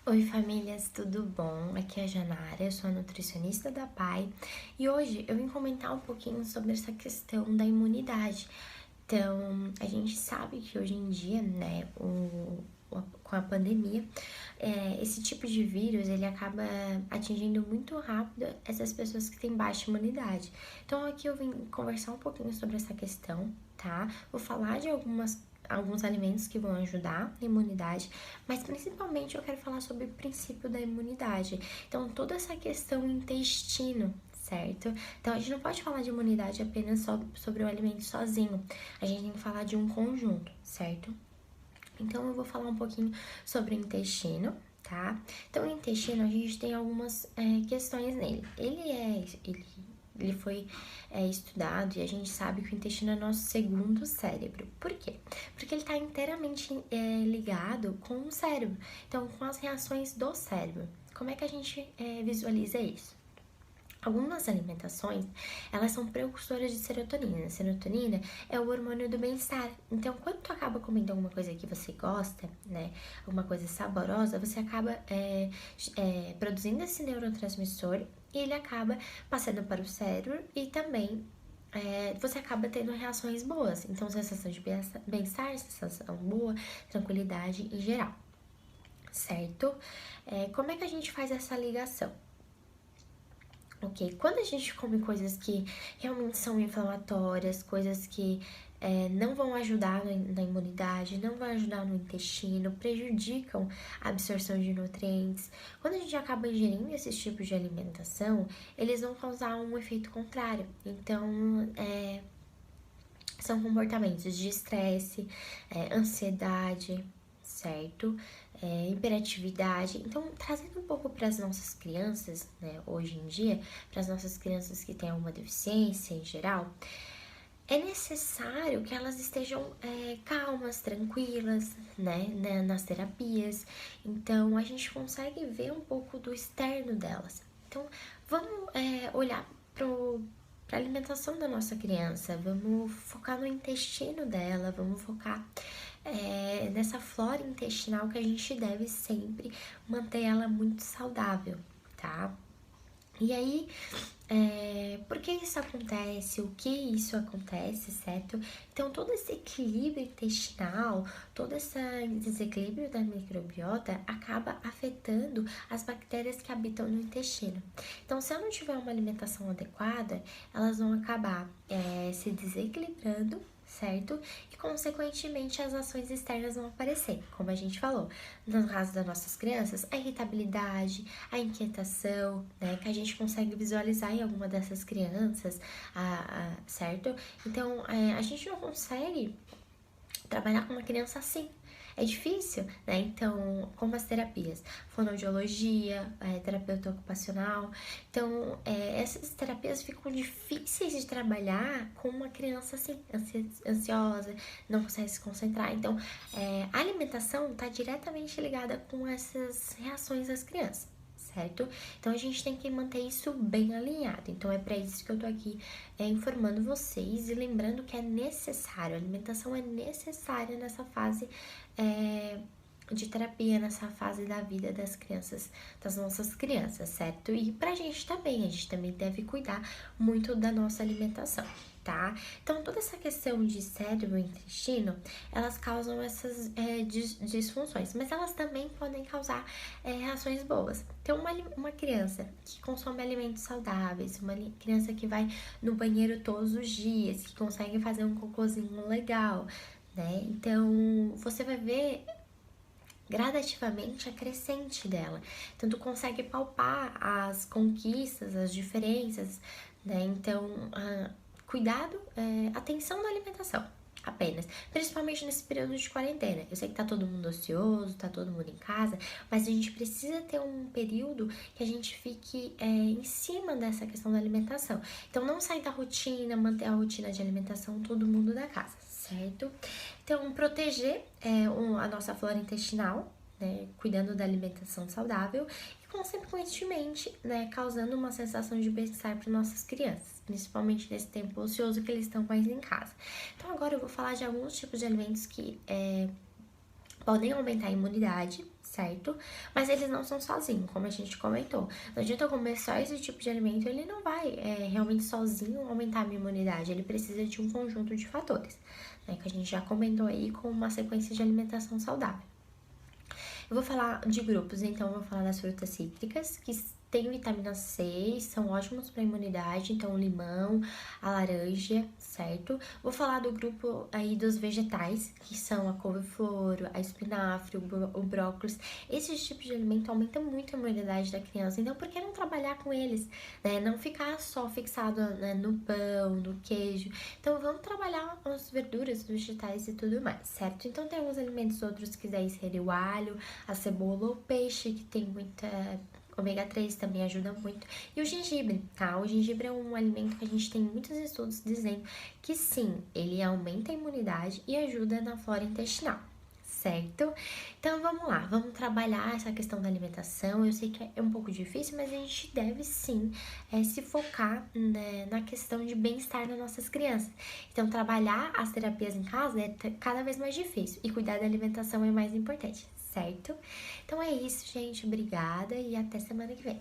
Oi famílias, tudo bom? Aqui é a Janara, eu sou a nutricionista da PAI e hoje eu vim comentar um pouquinho sobre essa questão da imunidade. Então, a gente sabe que hoje em dia, né, com a pandemia, esse tipo de vírus ele acaba atingindo muito rápido essas pessoas que têm baixa imunidade. Então, aqui eu vim conversar um pouquinho sobre essa questão, tá? Vou falar de alguns alimentos que vão ajudar na imunidade, mas principalmente eu quero falar sobre o princípio da imunidade. Então, toda essa questão intestino, certo? Então, a gente não pode falar de imunidade apenas só sobre o alimento sozinho, a gente tem que falar de um conjunto, certo? Então, eu vou falar um pouquinho sobre o intestino, tá? Então, o intestino, a gente tem algumas questões nele. Ele foi estudado e a gente sabe que o intestino é nosso segundo cérebro. Por quê? Porque ele está inteiramente ligado com o cérebro, então com as reações do cérebro. Como é que a gente visualiza isso? Algumas alimentações, elas são precursoras de serotonina. A serotonina é o hormônio do bem-estar. Então, quando tu acaba comendo alguma coisa que você gosta, né, alguma coisa saborosa, você acaba produzindo esse neurotransmissor e ele acaba passando para o cérebro e também você acaba tendo reações boas. Então, sensação de bem-estar, sensação boa, tranquilidade em geral, certo? Como é que a gente faz essa ligação? Ok, quando a gente come coisas que realmente são inflamatórias, coisas que não vão ajudar na imunidade, não vão ajudar no intestino, prejudicam a absorção de nutrientes, quando a gente acaba ingerindo esses tipos de alimentação, eles vão causar um efeito contrário. Então, são comportamentos de estresse, ansiedade, certo? Hiperatividade. Então, trazendo um pouco para as nossas crianças, né, hoje em dia, para as nossas crianças que têm alguma deficiência em geral, é necessário que elas estejam calmas, tranquilas, né, nas terapias. Então, a gente consegue ver um pouco do externo delas. Então, vamos olhar para a alimentação da nossa criança, vamos focar no intestino dela, vamos focar nessa flora intestinal que a gente deve sempre manter ela muito saudável, tá? E aí, por que isso acontece? O que isso acontece, certo? Então, todo esse equilíbrio intestinal, todo esse desequilíbrio da microbiota acaba afetando as bactérias que habitam no intestino. Então, se eu não tiver uma alimentação adequada, elas vão acabar se desequilibrando, certo? E, consequentemente, as ações externas vão aparecer, como a gente falou. No caso das nossas crianças, a irritabilidade, a inquietação, né? Que a gente consegue visualizar em alguma dessas crianças, certo? Então, a gente não consegue trabalhar com uma criança assim. É difícil, né? Então, como as terapias, fonoaudiologia, terapeuta ocupacional. Então, essas terapias ficam difíceis de trabalhar com uma criança assim, ansiosa, não consegue se concentrar. Então, a alimentação está diretamente ligada com essas reações das crianças, certo? Então a gente tem que manter isso bem alinhado. Então é para isso que eu tô aqui informando vocês e lembrando que é necessário, a alimentação é necessária nessa fase de terapia, nessa fase da vida das crianças, das nossas crianças, certo? E pra gente também, a gente também deve cuidar muito da nossa alimentação, tá? Então, toda essa questão de cérebro e intestino, elas causam essas disfunções, mas elas também podem causar reações boas. Então, uma criança que consome alimentos saudáveis, uma criança que vai no banheiro todos os dias, que consegue fazer um cocôzinho legal, né? Então, você vai ver gradativamente a crescente dela. Então, tu consegue palpar as conquistas, as diferenças, né? Então, cuidado, atenção na alimentação, apenas. Principalmente nesse período de quarentena. Eu sei que tá todo mundo ocioso, tá todo mundo em casa, mas a gente precisa ter um período que a gente fique em cima dessa questão da alimentação. Então, não sair da rotina, manter a rotina de alimentação todo mundo da casa, certo? Então, proteger a nossa flora intestinal, né, cuidando da alimentação saudável e, consequentemente, né, causando uma sensação de bem-estar para nossas crianças, principalmente nesse tempo ocioso que eles estão mais em casa. Então, agora eu vou falar de alguns tipos de alimentos que podem aumentar a imunidade, certo? Mas eles não são sozinhos, como a gente comentou. Não adianta eu comer só esse tipo de alimento, ele não vai realmente sozinho aumentar a minha imunidade, ele precisa de um conjunto de fatores, né, que a gente já comentou aí com uma sequência de alimentação saudável. Eu vou falar de grupos, então eu vou falar das frutas cítricas, que tem vitamina C e são ótimos para a imunidade, então o limão, a laranja, certo? Vou falar do grupo aí dos vegetais, que são a couve-flor, a espinafre, o brócolis. Esses tipos de alimento aumentam muito a imunidade da criança, então por que não trabalhar com eles, né? Não ficar só fixado, né, no pão, no queijo. Então vamos trabalhar com as verduras, os vegetais e tudo mais, certo? Então tem alguns alimentos outros que daí seria o alho, a cebola ou peixe, que tem muita ômega 3 também ajuda muito. E o gengibre, tá? O gengibre é um alimento que a gente tem muitos estudos dizendo que sim, ele aumenta a imunidade e ajuda na flora intestinal, certo? Então vamos lá, vamos trabalhar essa questão da alimentação. Eu sei que é um pouco difícil, mas a gente deve sim se focar, né, na questão de bem-estar das nossas crianças. Então trabalhar as terapias em casa é cada vez mais difícil e cuidar da alimentação é mais importante, certo? Então é isso, gente. Obrigada e até semana que vem.